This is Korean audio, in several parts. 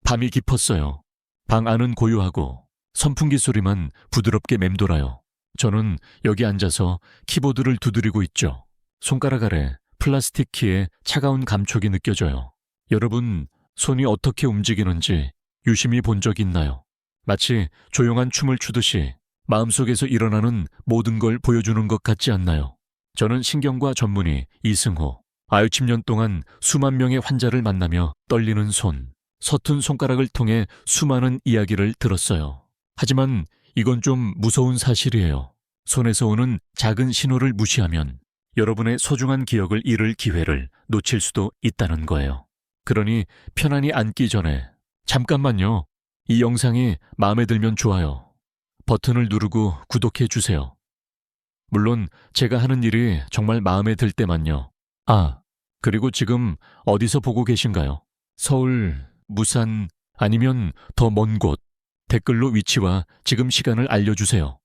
밤이 깊었어요. 방 안은 고요하고 선풍기 소리만 부드럽게 맴돌아요. 저는 여기 앉아서 키보드를 두드리고 있죠. 손가락 아래 플라스틱 키에 차가운 감촉이 느껴져요. 여러분, 손이 어떻게 움직이는지 유심히 본 적 있나요? 마치 조용한 춤을 추듯이 마음속에서 일어나는 모든 걸 보여주는 것 같지 않나요? 저는 신경과 전문의 이승호, 아유침 년 동안 수만 명의 환자를 만나며 떨리는 손, 서툰 손가락을 통해 수많은 이야기를 들었어요. 하지만 이건 좀 무서운 사실이에요. 손에서 오는 작은 신호를 무시하면 여러분의 소중한 기억을 잃을 기회를 놓칠 수도 있다는 거예요. 그러니 편안히 앉기 전에 잠깐만요. 이 영상이 마음에 들면 좋아요. 버튼을 누르고 구독해 주세요. 물론 제가 하는 일이 정말 마음에 들 때만요. 그리고 지금 어디서 보고 계신가요? 서울, 부산, 아니면 더 먼 곳. 댓글로 위치와 지금 시간을 알려주세요.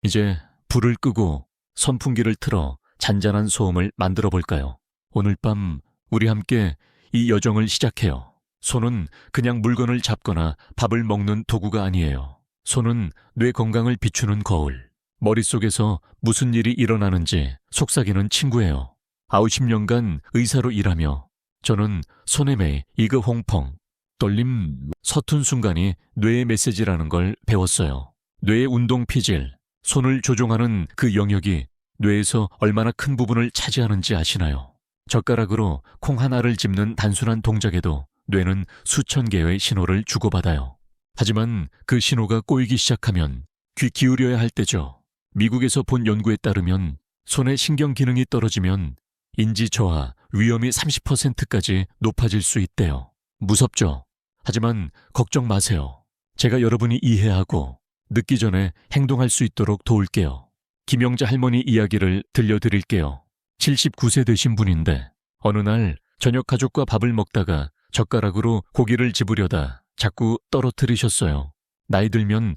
이제 불을 끄고 선풍기를 틀어 잔잔한 소음을 만들어 볼까요? 오늘 밤 우리 함께 이 여정을 시작해요. 손은 그냥 물건을 잡거나 밥을 먹는 도구가 아니에요. 손은 뇌 건강을 비추는 거울. 머릿속에서 무슨 일이 일어나는지 속삭이는 친구예요. 90년간 의사로 일하며 저는 손의 매, 이그 홍펑, 떨림, 서툰 순간이 뇌의 메시지라는 걸 배웠어요. 뇌의 운동 피질, 손을 조종하는 그 영역이 뇌에서 얼마나 큰 부분을 차지하는지 아시나요? 젓가락으로 콩 하나를 집는 단순한 동작에도 뇌는 수천 개의 신호를 주고받아요. 하지만 그 신호가 꼬이기 시작하면 귀 기울여야 할 때죠. 미국에서 본 연구에 따르면 손의 신경 기능이 떨어지면 인지 저하 위험이 30%까지 높아질 수 있대요. 무섭죠? 하지만 걱정 마세요. 제가 여러분이 이해하고 늦기 전에 행동할 수 있도록 도울게요. 김영자 할머니 이야기를 들려드릴게요. 79세 되신 분인데 어느 날 저녁 가족과 밥을 먹다가 젓가락으로 고기를 집으려다 자꾸 떨어뜨리셨어요. 나이 들면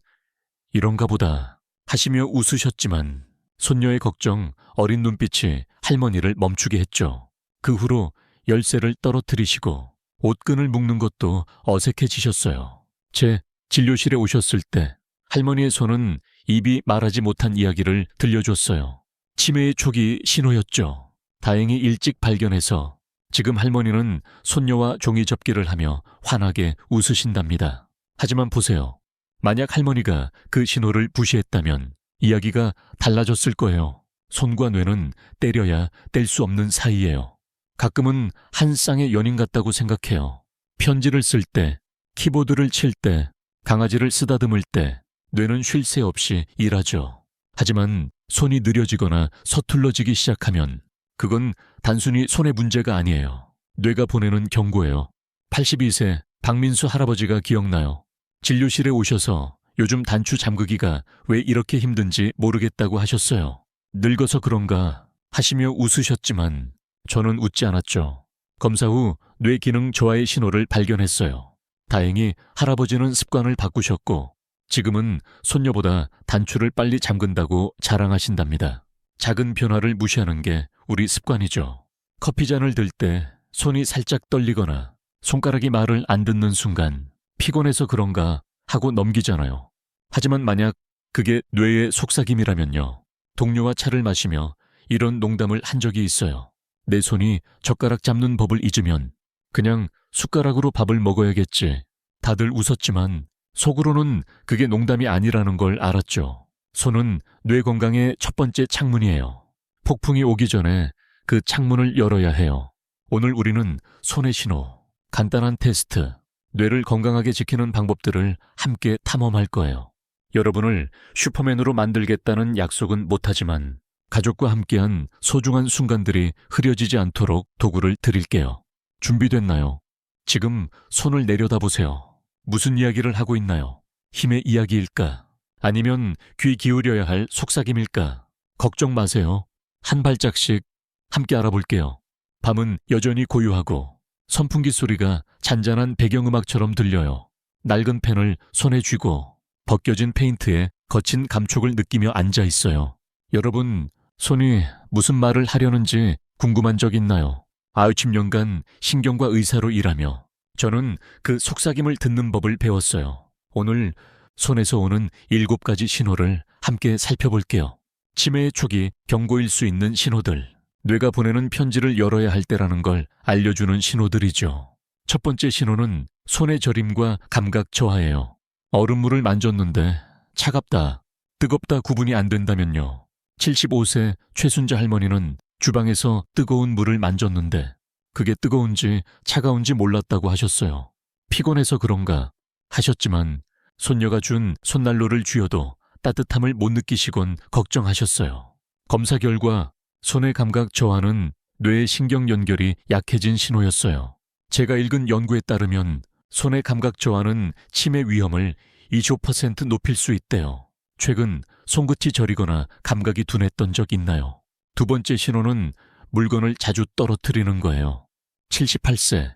이런가 보다 하시며 웃으셨지만 손녀의 걱정, 어린 눈빛이 할머니를 멈추게 했죠. 그 후로 열쇠를 떨어뜨리시고 옷끈을 묶는 것도 어색해지셨어요. 제 진료실에 오셨을 때 할머니의 손은 입이 말하지 못한 이야기를 들려줬어요. 치매의 초기 신호였죠. 다행히 일찍 발견해서 지금 할머니는 손녀와 종이 접기를 하며 환하게 웃으신답니다. 하지만 보세요. 만약 할머니가 그 신호를 무시했다면 이야기가 달라졌을 거예요. 손과 뇌는 때려야 뗄 수 없는 사이예요. 가끔은 한 쌍의 연인 같다고 생각해요. 편지를 쓸 때, 키보드를 칠 때, 강아지를 쓰다듬을 때 뇌는 쉴 새 없이 일하죠. 하지만 손이 느려지거나 서툴러지기 시작하면 그건 단순히 손의 문제가 아니에요. 뇌가 보내는 경고예요. 82세 박민수 할아버지가 기억나요. 진료실에 오셔서 요즘 단추 잠그기가 왜 이렇게 힘든지 모르겠다고 하셨어요. 늙어서 그런가 하시며 웃으셨지만 저는 웃지 않았죠. 검사 후 뇌 기능 저하의 신호를 발견했어요. 다행히 할아버지는 습관을 바꾸셨고 지금은 손녀보다 단추를 빨리 잠근다고 자랑하신답니다. 작은 변화를 무시하는 게 우리 습관이죠. 커피잔을 들 때 손이 살짝 떨리거나 손가락이 말을 안 듣는 순간 피곤해서 그런가 하고 넘기잖아요. 하지만 만약 그게 뇌의 속삭임이라면요. 동료와 차를 마시며 이런 농담을 한 적이 있어요. 내 손이 젓가락 잡는 법을 잊으면 그냥 숟가락으로 밥을 먹어야겠지. 다들 웃었지만 속으로는 그게 농담이 아니라는 걸 알았죠. 손은 뇌 건강의 첫 번째 창문이에요. 폭풍이 오기 전에 그 창문을 열어야 해요. 오늘 우리는 손의 신호, 간단한 테스트, 뇌를 건강하게 지키는 방법들을 함께 탐험할 거예요. 여러분을 슈퍼맨으로 만들겠다는 약속은 못하지만 가족과 함께한 소중한 순간들이 흐려지지 않도록 도구를 드릴게요. 준비됐나요? 지금 손을 내려다보세요. 무슨 이야기를 하고 있나요? 힘의 이야기일까? 아니면 귀 기울여야 할 속삭임일까? 걱정 마세요. 한 발짝씩 함께 알아볼게요. 밤은 여전히 고요하고 선풍기 소리가 잔잔한 배경음악처럼 들려요. 낡은 펜을 손에 쥐고 벗겨진 페인트에 거친 감촉을 느끼며 앉아 있어요. 여러분, 손이 무슨 말을 하려는지 궁금한 적 있나요? 90년간 신경과 의사로 일하며 저는 그 속삭임을 듣는 법을 배웠어요. 오늘 손에서 오는 7가지 신호를 함께 살펴볼게요. 치매의 초기 경고일 수 있는 신호들. 뇌가 보내는 편지를 열어야 할 때라는 걸 알려주는 신호들이죠. 첫 번째 신호는 손의 저림과 감각 저하예요. 얼음물을 만졌는데 차갑다, 뜨겁다 구분이 안 된다면요. 75세 최순자 할머니는 주방에서 뜨거운 물을 만졌는데 그게 뜨거운지 차가운지 몰랐다고 하셨어요. 피곤해서 그런가 하셨지만 손녀가 준 손난로를 쥐어도 따뜻함을 못 느끼시곤 걱정하셨어요. 검사 결과 손의 감각 저하는 뇌의 신경 연결이 약해진 신호였어요. 제가 읽은 연구에 따르면 손의 감각 저하는 치매 위험을 25% 높일 수 있대요. 최근 손끝이 저리거나 감각이 둔했던 적 있나요? 두 번째 신호는 물건을 자주 떨어뜨리는 거예요. 78세.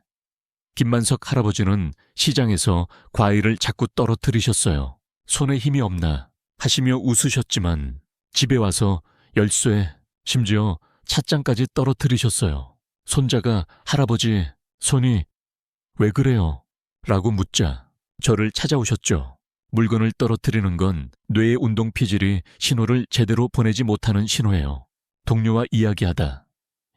김만석 할아버지는 시장에서 과일을 자꾸 떨어뜨리셨어요. 손에 힘이 없나 하시며 웃으셨지만 집에 와서 열쇠, 심지어 찻잔까지 떨어뜨리셨어요. 손자가 할아버지, 손이 왜 그래요? 라고 묻자 저를 찾아오셨죠. 물건을 떨어뜨리는 건 뇌의 운동 피질이 신호를 제대로 보내지 못하는 신호예요. 동료와 이야기하다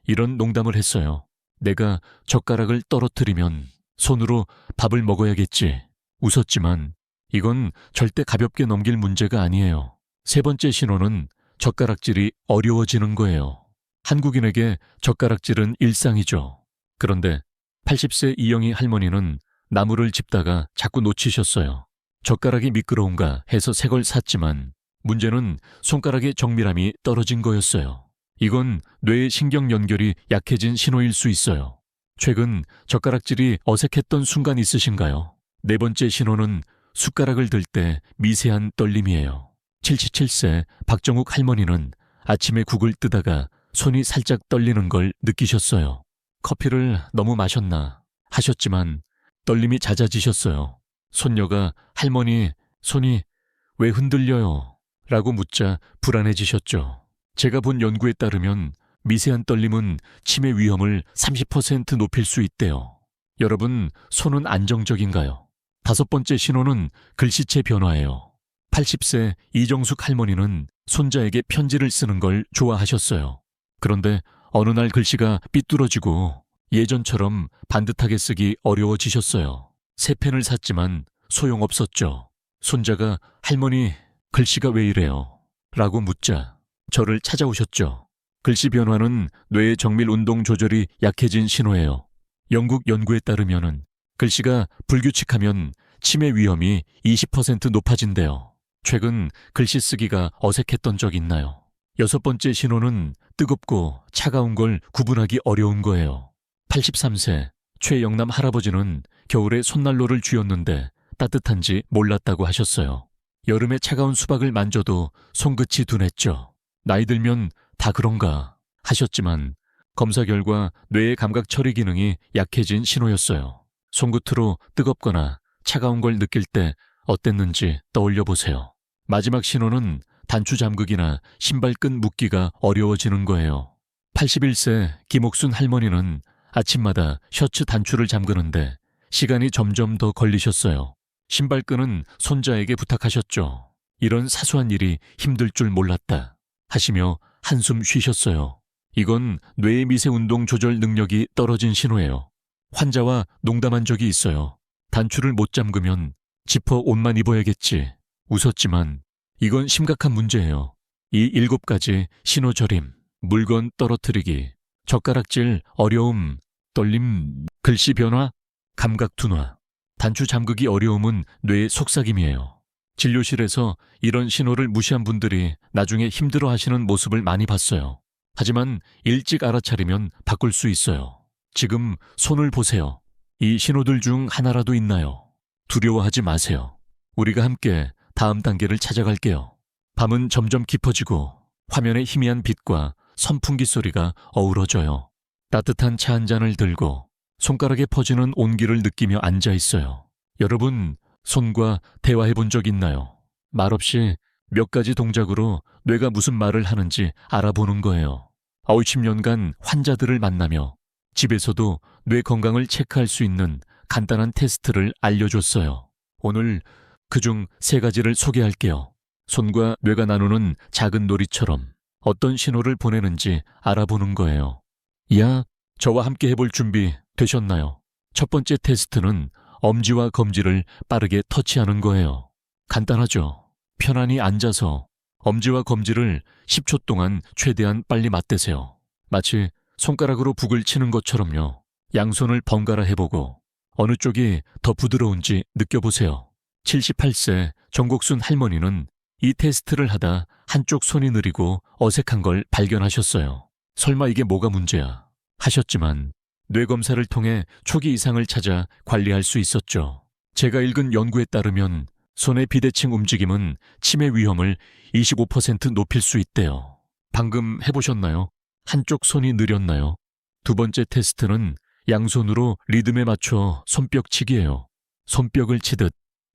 이런 농담을 했어요. 내가 젓가락을 떨어뜨리면 손으로 밥을 먹어야겠지. 웃었지만 이건 절대 가볍게 넘길 문제가 아니에요. 세 번째 신호는 젓가락질이 어려워지는 거예요. 한국인에게 젓가락질은 일상이죠. 그런데 80세 이영희 할머니는 나무를 짚다가 자꾸 놓치셨어요. 젓가락이 미끄러운가 해서 새 걸 샀지만 문제는 손가락의 정밀함이 떨어진 거였어요. 이건 뇌의 신경 연결이 약해진 신호일 수 있어요. 최근 젓가락질이 어색했던 순간 있으신가요? 네 번째 신호는 숟가락을 들 때 미세한 떨림이에요. 77세 박정욱 할머니는 아침에 국을 뜨다가 손이 살짝 떨리는 걸 느끼셨어요. 커피를 너무 마셨나 하셨지만 떨림이 잦아지셨어요. 손녀가 할머니, 손이 왜 흔들려요? 라고 묻자 불안해지셨죠. 제가 본 연구에 따르면 미세한 떨림은 치매 위험을 30% 높일 수 있대요. 여러분, 손은 안정적인가요? 다섯 번째 신호는 글씨체 변화예요. 80세 이정숙 할머니는 손자에게 편지를 쓰는 걸 좋아하셨어요. 그런데 어느 날 글씨가 삐뚤어지고 예전처럼 반듯하게 쓰기 어려워지셨어요. 새 펜을 샀지만 소용없었죠. 손자가 할머니, 글씨가 왜 이래요? 라고 묻자 저를 찾아오셨죠. 글씨 변화는 뇌의 정밀 운동 조절이 약해진 신호예요. 영국 연구에 따르면 글씨가 불규칙하면 치매 위험이 20% 높아진대요. 최근 글씨 쓰기가 어색했던 적 있나요? 여섯 번째 신호는 뜨겁고 차가운 걸 구분하기 어려운 거예요. 83세 최영남 할아버지는 겨울에 손난로를 쥐었는데 따뜻한지 몰랐다고 하셨어요. 여름에 차가운 수박을 만져도 손끝이 둔했죠. 나이 들면 다 그런가 하셨지만 검사 결과 뇌의 감각 처리 기능이 약해진 신호였어요. 손끝으로 뜨겁거나 차가운 걸 느낄 때 어땠는지 떠올려 보세요. 마지막 신호는 단추 잠그기나 신발끈 묶기가 어려워지는 거예요. 81세 김옥순 할머니는 아침마다 셔츠 단추를 잠그는데 시간이 점점 더 걸리셨어요. 신발끈은 손자에게 부탁하셨죠. 이런 사소한 일이 힘들 줄 몰랐다 하시며 한숨 쉬셨어요. 이건 뇌의 미세 운동 조절 능력이 떨어진 신호예요. 환자와 농담한 적이 있어요. 단추를 못 잠그면 지퍼 옷만 입어야겠지. 웃었지만 이건 심각한 문제예요. 이 7가지 신호저림, 물건 떨어뜨리기, 젓가락질, 어려움, 떨림, 글씨 변화, 감각 둔화, 단추 잠그기 어려움은 뇌의 속삭임이에요. 진료실에서 이런 신호를 무시한 분들이 나중에 힘들어하시는 모습을 많이 봤어요. 하지만 일찍 알아차리면 바꿀 수 있어요. 지금 손을 보세요. 이 신호들 중 하나라도 있나요? 두려워하지 마세요. 우리가 함께 다음 단계를 찾아갈게요. 밤은 점점 깊어지고 화면의 희미한 빛과 선풍기 소리가 어우러져요. 따뜻한 차 한 잔을 들고 손가락에 퍼지는 온기를 느끼며 앉아 있어요. 여러분, 손과 대화해 본 적 있나요? 말없이 몇 가지 동작으로 뇌가 무슨 말을 하는지 알아보는 거예요. 50년간 환자들을 만나며 집에서도 뇌 건강을 체크할 수 있는 간단한 테스트를 알려줬어요. 오늘 그중 3가지를 소개할게요. 손과 뇌가 나누는 작은 놀이처럼 어떤 신호를 보내는지 알아보는 거예요. 야, 저와 함께 해볼 준비 되셨나요? 첫 번째 테스트는 엄지와 검지를 빠르게 터치하는 거예요. 간단하죠? 편안히 앉아서 엄지와 검지를 10초 동안 최대한 빨리 맞대세요. 마치 손가락으로 북을 치는 것처럼요. 양손을 번갈아 해보고 어느 쪽이 더 부드러운지 느껴보세요. 78세 정곡순 할머니는 이 테스트를 하다 한쪽 손이 느리고 어색한 걸 발견하셨어요. 설마 이게 뭐가 문제야? 하셨지만 뇌검사를 통해 초기 이상을 찾아 관리할 수 있었죠. 제가 읽은 연구에 따르면 손의 비대칭 움직임은 치매 위험을 25% 높일 수 있대요. 방금 해보셨나요? 한쪽 손이 느렸나요? 두 번째 테스트는 양손으로 리듬에 맞춰 손뼉치기예요. 손뼉을 치듯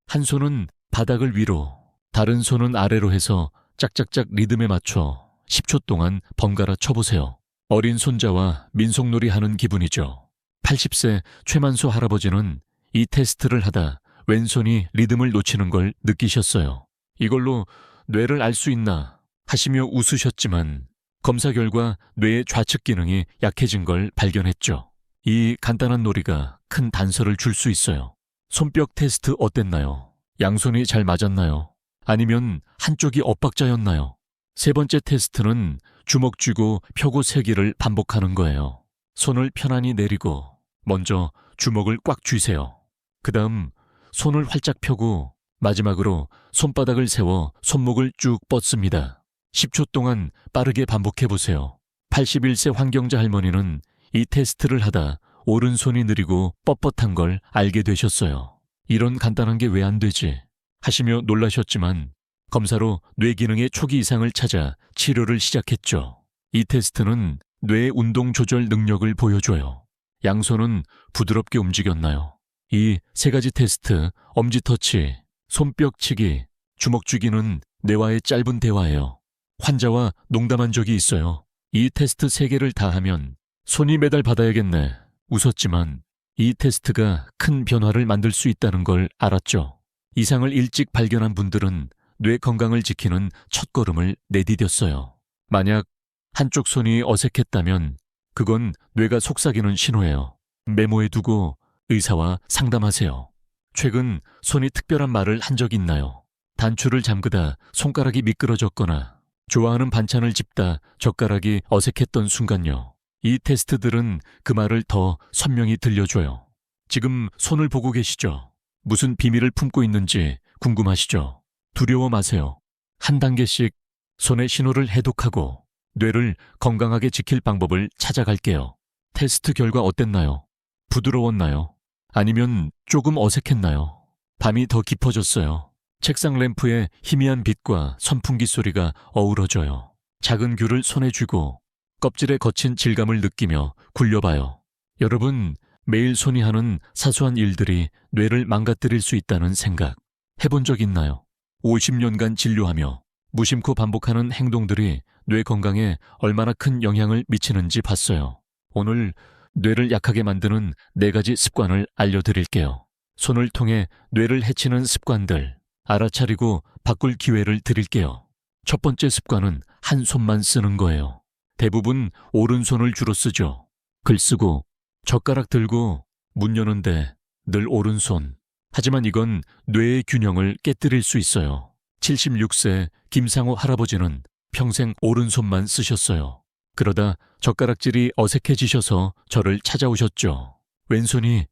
한 손은 바닥을 위로, 다른 손은 아래로 해서 짝짝짝 리듬에 맞춰 10초 동안 번갈아 쳐보세요. 어린 손자와 민속놀이 하는 기분이죠. 80세 최만수 할아버지는 이 테스트를 하다 왼손이 리듬을 놓치는 걸 느끼셨어요. 이걸로 뇌를 알 수 있나 하시며 웃으셨지만 검사 결과 뇌의 좌측 기능이 약해진 걸 발견했죠. 이 간단한 놀이가 큰 단서를 줄 수 있어요. 손뼉 테스트 어땠나요? 양손이 잘 맞았나요? 아니면 한쪽이 엇박자였나요? 세 번째 테스트는 주먹 쥐고 펴고 세기를 반복하는 거예요. 손을 편안히 내리고 먼저 주먹을 꽉 쥐세요. 그 다음 손을 활짝 펴고 마지막으로 손바닥을 세워 손목을 쭉 뻗습니다. 10초 동안 빠르게 반복해보세요. 81세 황경자 할머니는 이 테스트를 하다 오른손이 느리고 뻣뻣한 걸 알게 되셨어요. 이런 간단한 게 왜 안 되지? 하시며 놀라셨지만 검사로 뇌 기능의 초기 이상을 찾아 치료를 시작했죠. 이 테스트는 뇌의 운동 조절 능력을 보여줘요. 양손은 부드럽게 움직였나요? 이 3가지 테스트, 엄지터치, 손뼉치기, 주먹쥐기는 뇌와의 짧은 대화예요. 환자와 농담한 적이 있어요. 이 테스트 3개를 다 하면 손이 메달 받아야겠네. 웃었지만 이 테스트가 큰 변화를 만들 수 있다는 걸 알았죠. 이상을 일찍 발견한 분들은 뇌 건강을 지키는 첫걸음을 내디뎠어요. 만약 한쪽 손이 어색했다면 그건 뇌가 속삭이는 신호예요. 메모해두고 의사와 상담하세요. 최근 손이 특별한 말을 한 적 있나요? 단추를 잠그다 손가락이 미끄러졌거나 좋아하는 반찬을 집다 젓가락이 어색했던 순간요. 이 테스트들은 그 말을 더 선명히 들려줘요. 지금 손을 보고 계시죠? 무슨 비밀을 품고 있는지 궁금하시죠? 두려워 마세요. 한 단계씩 손의 신호를 해독하고 뇌를 건강하게 지킬 방법을 찾아갈게요. 테스트 결과 어땠나요? 부드러웠나요? 아니면 조금 어색했나요? 밤이 더 깊어졌어요. 책상 램프의 희미한 빛과 선풍기 소리가 어우러져요. 작은 귤을 손에 쥐고 껍질의 거친 질감을 느끼며 굴려봐요. 여러분, 매일 손이 하는 사소한 일들이 뇌를 망가뜨릴 수 있다는 생각 해본 적 있나요? 50년간 진료하며 무심코 반복하는 행동들이 뇌 건강에 얼마나 큰 영향을 미치는지 봤어요. 오늘 뇌를 약하게 만드는 4가지 습관을 알려드릴게요. 손을 통해 뇌를 해치는 습관들 알아차리고 바꿀 기회를 드릴게요. 첫 번째 습관은 한 손만 쓰는 거예요. 대부분 오른손을 주로 쓰죠. 글 쓰고 젓가락 들고 문 여는데 늘 오른손. 하지만 이건 뇌의 균형을 깨뜨릴 수 있어요. 76세 김상호 할아버지는 평생 오른손만 쓰셨어요. 그러다 젓가락질이 어색해지셔서 저를 찾아오셨죠. 왼손이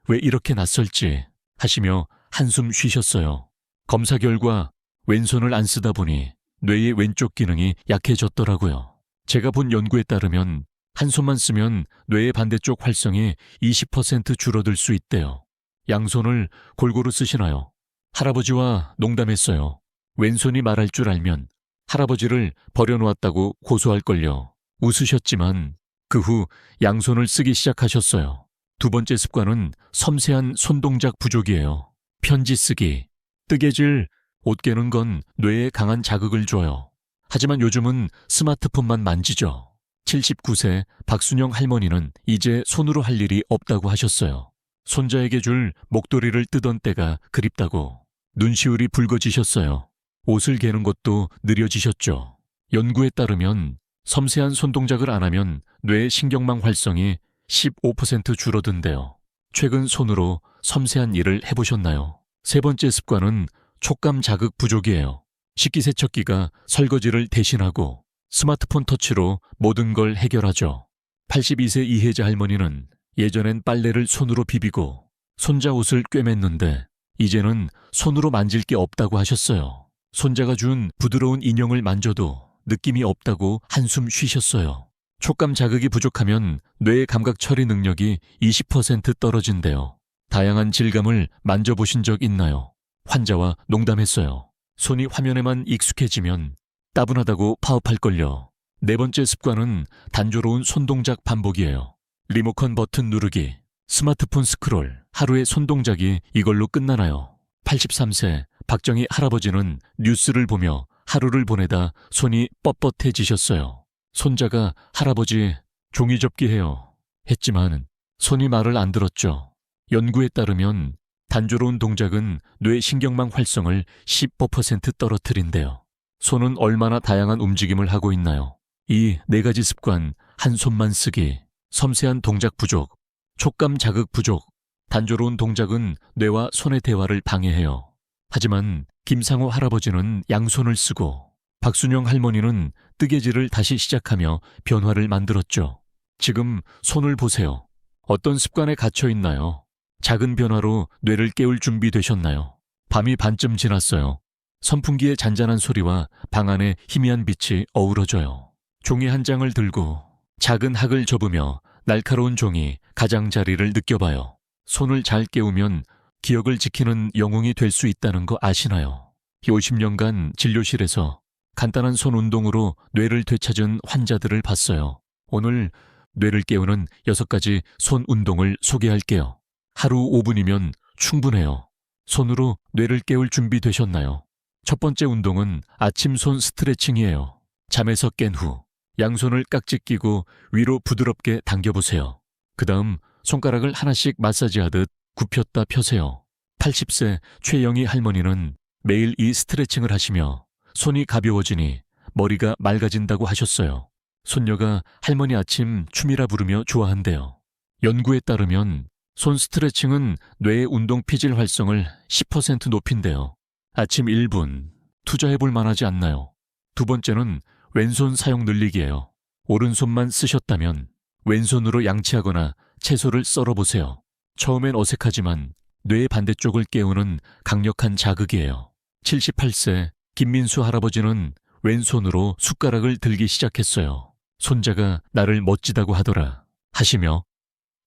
왜 이렇게 낯설지 하시며 한숨 쉬셨어요. 검사 결과 왼손을 안 쓰다 보니 뇌의 왼쪽 기능이 약해졌더라고요. 제가 본 연구에 따르면 한 손만 쓰면 뇌의 반대쪽 활성이 20% 줄어들 수 있대요. 양손을 골고루 쓰시나요? 할아버지와 농담했어요. 왼손이 말할 줄 알면 할아버지를 버려놓았다고 고소할걸요. 웃으셨지만 그 후 양손을 쓰기 시작하셨어요. 두 번째 습관은 섬세한 손동작 부족이에요. 편지 쓰기, 뜨개질, 옷 개는 건 뇌에 강한 자극을 줘요. 하지만 요즘은 스마트폰만 만지죠. 79세 박순영 할머니는 이제 손으로 할 일이 없다고 하셨어요. 손자에게 줄 목도리를 뜨던 때가 그립다고 눈시울이 붉어지셨어요. 옷을 개는 것도 느려지셨죠. 연구에 따르면 섬세한 손동작을 안 하면 뇌의 신경망 활성이 15% 줄어든대요. 최근 손으로 섬세한 일을 해보셨나요? 세 번째 습관은 촉감 자극 부족이에요. 식기세척기가 설거지를 대신하고 스마트폰 터치로 모든 걸 해결하죠. 82세 이혜자 할머니는 예전엔 빨래를 손으로 비비고 손자 옷을 꿰맸는데 이제는 손으로 만질 게 없다고 하셨어요. 손자가 준 부드러운 인형을 만져도 느낌이 없다고 한숨 쉬셨어요. 촉감 자극이 부족하면 뇌의 감각 처리 능력이 20% 떨어진대요. 다양한 질감을 만져보신 적 있나요? 환자와 농담했어요. 손이 화면에만 익숙해지면 따분하다고 파업할걸요. 네 번째 습관은 단조로운 손동작 반복이에요. 리모컨 버튼 누르기, 스마트폰 스크롤, 하루의 손동작이 이걸로 끝나나요? 83세 박정희 할아버지는 뉴스를 보며 하루를 보내다 손이 뻣뻣해지셨어요. 손자가 할아버지 종이 접기 해요 했지만 손이 말을 안 들었죠. 연구에 따르면 단조로운 동작은 뇌 신경망 활성을 15% 떨어뜨린대요. 손은 얼마나 다양한 움직임을 하고 있나요? 이 네 가지 습관, 한 손만 쓰기, 섬세한 동작 부족, 촉감 자극 부족, 단조로운 동작은 뇌와 손의 대화를 방해해요. 하지만 김상호 할아버지는 양손을 쓰고 박순영 할머니는 뜨개질을 다시 시작하며 변화를 만들었죠. 지금 손을 보세요. 어떤 습관에 갇혀 있나요? 작은 변화로 뇌를 깨울 준비 되셨나요? 밤이 반쯤 지났어요. 선풍기의 잔잔한 소리와 방 안의 희미한 빛이 어우러져요. 종이 한 장을 들고 작은 학을 접으며 날카로운 종이 가장자리를 느껴봐요. 손을 잘 깨우면 기억을 지키는 영웅이 될 수 있다는 거 아시나요? 50년간 진료실에서 간단한 손 운동으로 뇌를 되찾은 환자들을 봤어요. 오늘 뇌를 깨우는 6가지 손 운동을 소개할게요. 하루 5분이면 충분해요. 손으로 뇌를 깨울 준비 되셨나요? 첫 번째 운동은 아침 손 스트레칭이에요. 잠에서 깬 후 양손을 깍지 끼고 위로 부드럽게 당겨보세요. 그 다음 손가락을 하나씩 마사지하듯 굽혔다 펴세요. 80세 최영희 할머니는 매일 이 스트레칭을 하시며 손이 가벼워지니 머리가 맑아진다고 하셨어요. 손녀가 할머니 아침 춤이라 부르며 좋아한대요. 연구에 따르면 손 스트레칭은 뇌의 운동 피질 활성을 10% 높인대요. 아침 1분 투자해볼 만하지 않나요? 두 번째는 왼손 사용 늘리기예요. 오른손만 쓰셨다면 왼손으로 양치하거나 채소를 썰어보세요. 처음엔 어색하지만 뇌의 반대쪽을 깨우는 강력한 자극이에요. 78세 김민수 할아버지는 왼손으로 숟가락을 들기 시작했어요. 손자가 나를 멋지다고 하더라 하시며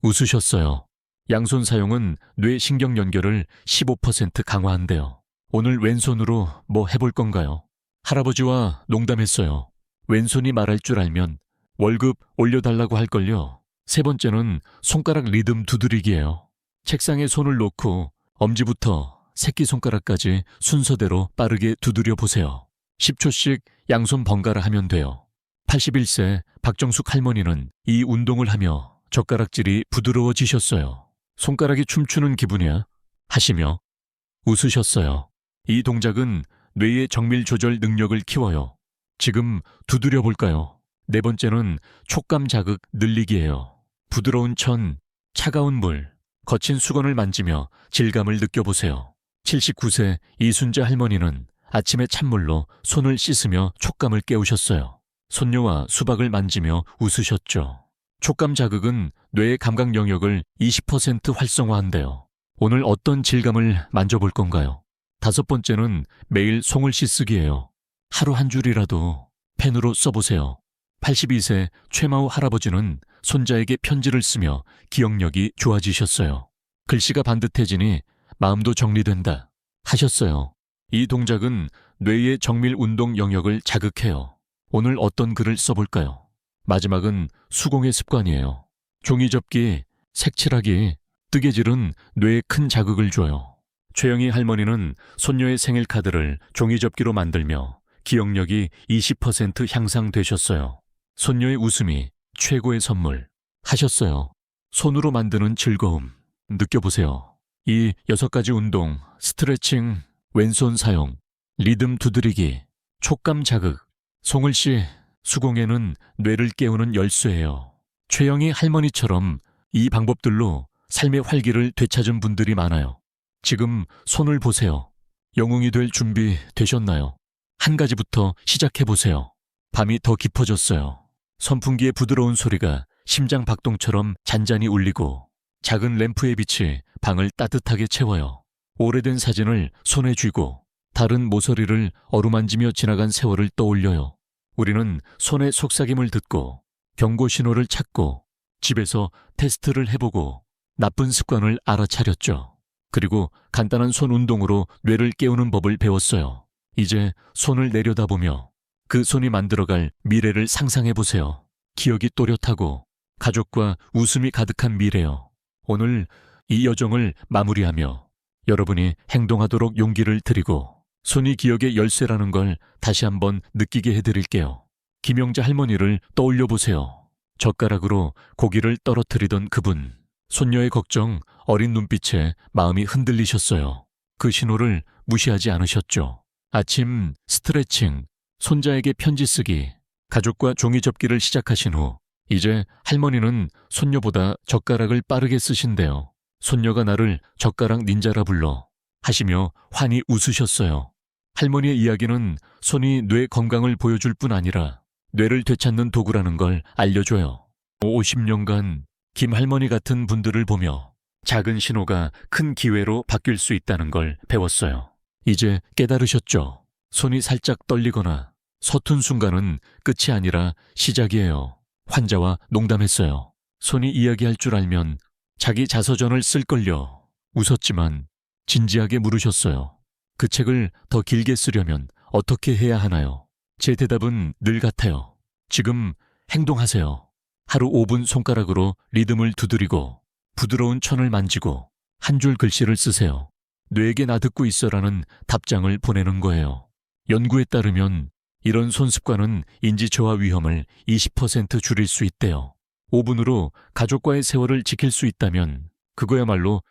웃으셨어요. 양손 사용은 뇌 신경 연결을 15% 강화한대요. 오늘 왼손으로 뭐 해볼 건가요? 할아버지와 농담했어요. 왼손이 말할 줄 알면 월급 올려달라고 할걸요. 세 번째는 손가락 리듬 두드리기예요. 책상에 손을 놓고 엄지부터 새끼손가락까지 순서대로 빠르게 두드려 보세요. 10초씩 양손 번갈아 하면 돼요. 81세 박정숙 할머니는 이 운동을 하며 젓가락질이 부드러워지셨어요. 손가락이 춤추는 기분이야 하시며 웃으셨어요. 이 동작은 뇌의 정밀 조절 능력을 키워요. 지금 두드려 볼까요? 네 번째는 촉감 자극 늘리기예요. 부드러운 천, 차가운 물, 거친 수건을 만지며 질감을 느껴보세요. 79세 이순자 할머니는 아침에 찬물로 손을 씻으며 촉감을 깨우셨어요. 손녀와 수박을 만지며 웃으셨죠. 촉감 자극은 뇌의 감각 영역을 20% 활성화한대요. 오늘 어떤 질감을 만져볼 건가요? 다섯 번째는 매일 송을 씻으기예요. 하루 한 줄이라도 펜으로 써보세요. 82세 최마우 할아버지는 손자에게 편지를 쓰며 기억력이 좋아지셨어요. 글씨가 반듯해지니 마음도 정리된다 하셨어요. 이 동작은 뇌의 정밀 운동 영역을 자극해요. 오늘 어떤 글을 써볼까요? 마지막은 수공의 습관이에요. 종이 접기, 색칠하기, 뜨개질은 뇌에 큰 자극을 줘요. 최영희 할머니는 손녀의 생일 카드를 종이 접기로 만들며 기억력이 20% 향상되셨어요. 손녀의 웃음이 최고의 선물 하셨어요. 손으로 만드는 즐거움, 느껴보세요. 이 6가지 운동, 스트레칭, 왼손 사용, 리듬 두드리기, 촉감 자극, 송을 씨, 수공예는 뇌를 깨우는 열쇠예요. 최영희 할머니처럼 이 방법들로 삶의 활기를 되찾은 분들이 많아요. 지금 손을 보세요. 영웅이 될 준비 되셨나요? 한 가지부터 시작해보세요. 밤이 더 깊어졌어요. 선풍기의 부드러운 소리가 심장 박동처럼 잔잔히 울리고 작은 램프의 빛이 방을 따뜻하게 채워요. 오래된 사진을 손에 쥐고 다른 모서리를 어루만지며 지나간 세월을 떠올려요. 우리는 손의 속삭임을 듣고 경고 신호를 찾고 집에서 테스트를 해보고 나쁜 습관을 알아차렸죠. 그리고 간단한 손 운동으로 뇌를 깨우는 법을 배웠어요. 이제 손을 내려다보며 그 손이 만들어갈 미래를 상상해보세요. 기억이 또렷하고 가족과 웃음이 가득한 미래요. 오늘 이 여정을 마무리하며 여러분이 행동하도록 용기를 드리고 손이 기억의 열쇠라는 걸 다시 한번 느끼게 해드릴게요. 김영자 할머니를 떠올려 보세요. 젓가락으로 고기를 떨어뜨리던 그분. 손녀의 걱정, 어린 눈빛에 마음이 흔들리셨어요. 그 신호를 무시하지 않으셨죠. 아침 스트레칭, 손자에게 편지 쓰기, 가족과 종이 접기를 시작하신 후 이제 할머니는 손녀보다 젓가락을 빠르게 쓰신대요. 손녀가 나를 젓가락 닌자라 불러 하시며 환히 웃으셨어요. 할머니의 이야기는 손이 뇌 건강을 보여줄 뿐 아니라 뇌를 되찾는 도구라는 걸 알려줘요. 50년간 김 할머니 같은 분들을 보며 작은 신호가 큰 기회로 바뀔 수 있다는 걸 배웠어요. 이제 깨달으셨죠? 손이 살짝 떨리거나 서툰 순간은 끝이 아니라 시작이에요. 환자와 농담했어요. 손이 이야기할 줄 알면 자기 자서전을 쓸걸요. 웃었지만 진지하게 물으셨어요. 그 책을 더 길게 쓰려면 어떻게 해야 하나요? 제 대답은 늘 같아요. 지금 행동하세요. 하루 5분 손가락으로 리듬을 두드리고 부드러운 천을 만지고 한 줄 글씨를 쓰세요. 뇌에게 나 듣고 있어라는 답장을 보내는 거예요. 연구에 따르면 이런 손습관은 인지저하 위험을 20% 줄일 수 있대요. 5분으로 가족과의 세월을 지킬 수 있다면 그거야말로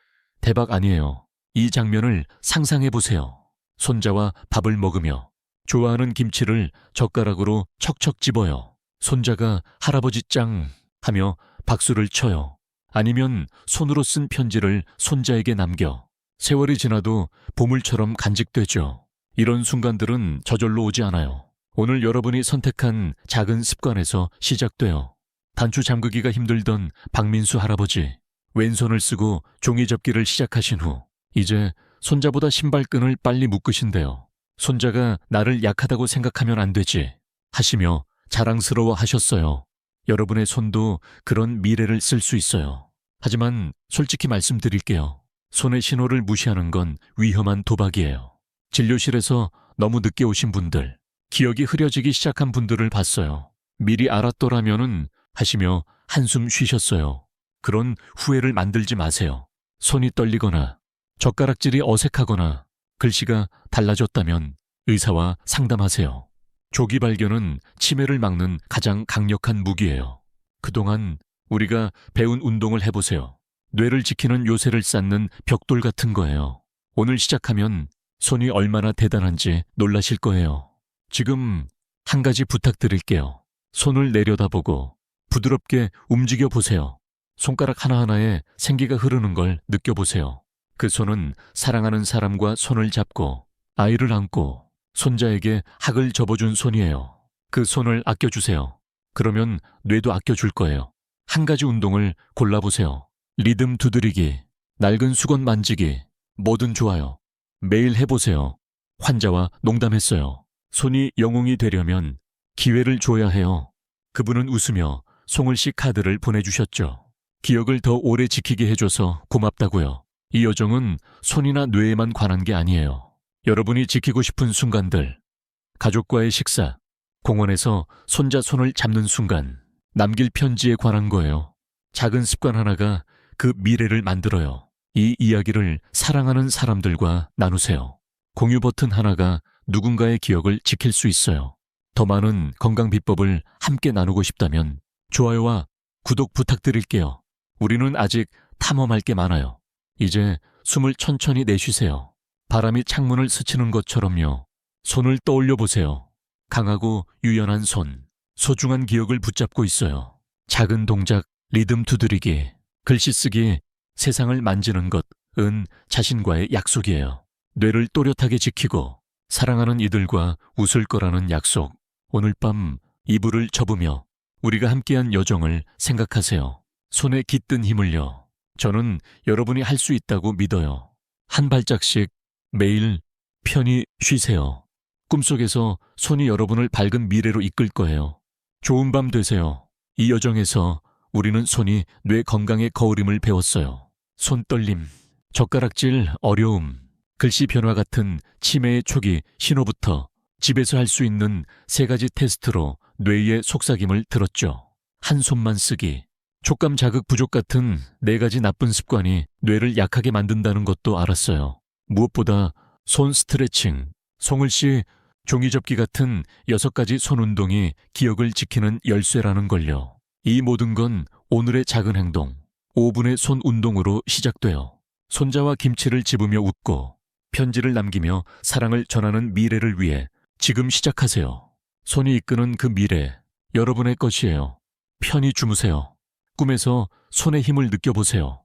대박 아니에요. 이 장면을 상상해보세요. 손자와 밥을 먹으며 좋아하는 김치를 젓가락으로 척척 집어요. 손자가 할아버지 짱 하며 박수를 쳐요. 아니면 손으로 쓴 편지를 손자에게 남겨. 세월이 지나도 보물처럼 간직되죠. 이런 순간들은 저절로 오지 않아요. 오늘 여러분이 선택한 작은 습관에서 시작돼요. 단추 잠그기가 힘들던 박민수 할아버지, 왼손을 쓰고 종이 접기를 시작하신 후 이제 손자보다 신발끈을 빨리 묶으신대요. 손자가 나를 약하다고 생각하면 안 되지 하시며 자랑스러워 하셨어요. 여러분의 손도 그런 미래를 쓸 수 있어요. 하지만 솔직히 말씀드릴게요. 손의 신호를 무시하는 건 위험한 도박이에요. 진료실에서 너무 늦게 오신 분들, 기억이 흐려지기 시작한 분들을 봤어요. 미리 알았더라면은 하시며 한숨 쉬셨어요. 그런 후회를 만들지 마세요. 손이 떨리거나 젓가락질이 어색하거나 글씨가 달라졌다면 의사와 상담하세요. 조기 발견은 치매를 막는 가장 강력한 무기예요. 그동안 우리가 배운 운동을 해보세요. 뇌를 지키는 요새를 쌓는 벽돌 같은 거예요. 오늘 시작하면 손이 얼마나 대단한지 놀라실 거예요. 지금 한 가지 부탁드릴게요. 손을 내려다보고 부드럽게 움직여 보세요. 손가락 하나하나에 생기가 흐르는 걸 느껴보세요. 그 손은 사랑하는 사람과 손을 잡고 아이를 안고 손자에게 학을 접어준 손이에요. 그 손을 아껴주세요. 그러면 뇌도 아껴줄 거예요. 한 가지 운동을 골라보세요. 리듬 두드리기, 낡은 수건 만지기, 뭐든 좋아요. 매일 해보세요. 환자와 농담했어요. 손이 영웅이 되려면 기회를 줘야 해요. 그분은 웃으며 송을 씨 카드를 보내주셨죠. 기억을 더 오래 지키게 해줘서 고맙다고요. 이 여정은 손이나 뇌에만 관한 게 아니에요. 여러분이 지키고 싶은 순간들, 가족과의 식사, 공원에서 손자 손을 잡는 순간, 남길 편지에 관한 거예요. 작은 습관 하나가 그 미래를 만들어요. 이 이야기를 사랑하는 사람들과 나누세요. 공유 버튼 하나가 누군가의 기억을 지킬 수 있어요. 더 많은 건강 비법을 함께 나누고 싶다면 좋아요와 구독 부탁드릴게요. 우리는 아직 탐험할 게 많아요. 이제 숨을 천천히 내쉬세요. 바람이 창문을 스치는 것처럼요. 손을 떠올려 보세요. 강하고 유연한 손, 소중한 기억을 붙잡고 있어요. 작은 동작, 리듬 두드리기, 글씨 쓰기, 세상을 만지는 것은 자신과의 약속이에요. 뇌를 또렷하게 지키고 사랑하는 이들과 웃을 거라는 약속. 오늘 밤 이불을 접으며 우리가 함께한 여정을 생각하세요. 손에 깃든 힘을요. 저는 여러분이 할 수 있다고 믿어요. 한 발짝씩 매일 편히 쉬세요. 꿈속에서 손이 여러분을 밝은 미래로 이끌 거예요. 좋은 밤 되세요. 이 여정에서 우리는 손이 뇌 건강의 거울임을 배웠어요. 손떨림, 젓가락질 어려움, 글씨 변화 같은 치매의 초기 신호부터 집에서 할 수 있는 3가지 테스트로 뇌의 속삭임을 들었죠. 한 손만 쓰기, 촉감 자극 부족 같은 4가지 나쁜 습관이 뇌를 약하게 만든다는 것도 알았어요. 무엇보다 손 스트레칭, 송을씨 종이접기 같은 6가지 손 운동이 기억을 지키는 열쇠라는 걸요. 이 모든 건 오늘의 작은 행동, 5분의 손 운동으로 시작돼요. 손자와 김치를 집으며 웃고 편지를 남기며 사랑을 전하는 미래를 위해 지금 시작하세요. 손이 이끄는 그 미래, 여러분의 것이에요. 편히 주무세요. 꿈에서 손의 힘을 느껴보세요.